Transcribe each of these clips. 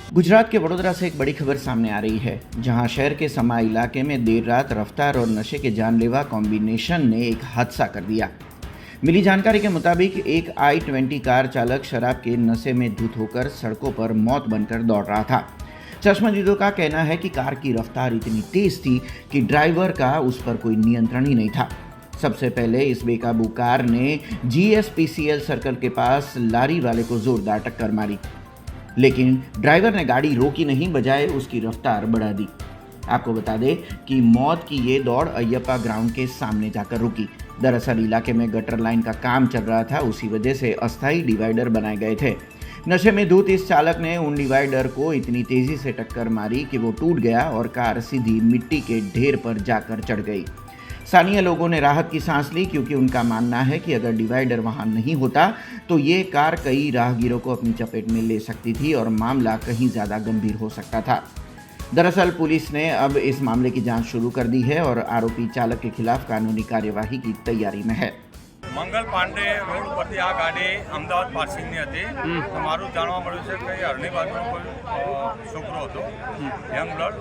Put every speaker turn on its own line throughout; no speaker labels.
गुजरात के वडोदरा से एक बड़ी खबर सामने आ रही है, जहां शहर के समा इलाके में देर रात रफ्तार और नशे के जानलेवा कॉम्बिनेशन ने एक हादसा कर दिया। मिली जानकारी के मुताबिक एक i20 कार चालक शराब के नशे में धुत होकर सड़कों पर मौत बनकर दौड़ रहा था। चश्मदीदों का कहना है कि कार की रफ्तार इतनी तेज थी कि ड्राइवर का उस पर कोई नियंत्रण ही नहीं था। सबसे पहले इस बेकाबू कार ने GSPCL सर्कल के पास लारी वाले को जोरदार टक्कर मारी, लेकिन ड्राइवर ने गाड़ी रोकी नहीं, बजाय उसकी रफ्तार बढ़ा दी। आपको बता दें कि मौत की ये दौड़ अयप्पा ग्राउंड के सामने जाकर रुकी। दरअसल इलाके में गटर लाइन का काम चल रहा था, उसी वजह से अस्थायी डिवाइडर बनाए गए थे। नशे में धुत इस चालक ने उन डिवाइडर को इतनी तेजी से टक्कर मारी कि वो टूट गया और कार सीधी मिट्टी के ढेर पर जाकर चढ़ गई। स्थानीय लोगों ने राहत की सांस ली, क्योंकि उनका मानना है कि अगर डिवाइडर वहां नहीं होता तो ये कार कई राहगीरों को अपनी चपेट में ले सकती थी और मामला कहीं ज़्यादा गंभीर हो सकता था। दरअसल पुलिस ने अब इस मामले की जांच शुरू कर दी है और आरोपी चालक के खिलाफ कानूनी कार्यवाही की तैयारी में है।
मंगल पांडे रोड पर आ गाड़ी अमदावाद पासिंगनी थी, तो मारू जाणवा मळ्युं छे के हरणी बाजूनो कोई छोकरो हतो यंग ब्लड,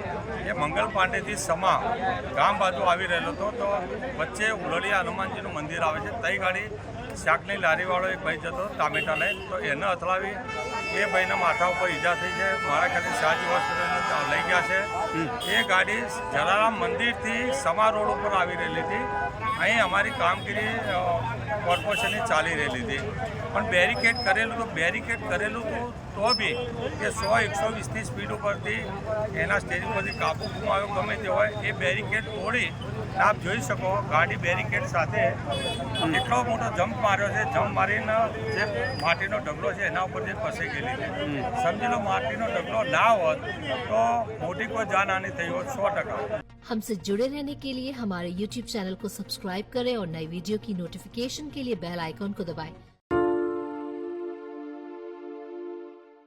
ये मंगल पांडे थी समा गाम बाजू आवी रहेलो हतो। तो वच्चे उलड़िया हनुमानजीनुं मंदिर आवे छे, तई गाड़ी शाकनी लारीवाळो एक भाई जतो टामेटा लईने, तो एने અથડાવી એ ભાઈને માથા ઉપર ઈજા થઈ છે। મારા ખ્યાલથી શાહજી હોસ્પિટલ લઈ ગયા છે। એ ગાડી જલારામ મંદિરથી સમા રોડ ઉપર આવી રહેલી હતી। અહીં અમારી કામગીરી કોર્પોરેશનની ચાલી રહેલી હતી, પણ બેરિકેડ કરેલું તો બી કે 100-120ની સ્પીડ ઉપરથી એના સ્ટેજ ઉપરથી કાબુ ગુમાવ્યો, ગમે તે હોય એ બેરિકેડ તોડી આપ જોઈ શકો ગાડી બેરિકેડ સાથે એટલો મોટો જમ્પ માર્યો છે। જમ્પ મારીને જે માટીનો ઢગલો છે એના ઉપર જે ફસાઈ ગયેલી છે। સમજી લો માટીનો ઢગલો ના હોત તો મોટી કોઈ જાનહાનિ થઈ હોત 100%।
हमसे जुड़े रहने के लिए हमारे YouTube चैनल को सब्सक्राइब करें और नई वीडियो की नोटिफिकेशन के लिए बेल आइकॉन को दबाएं।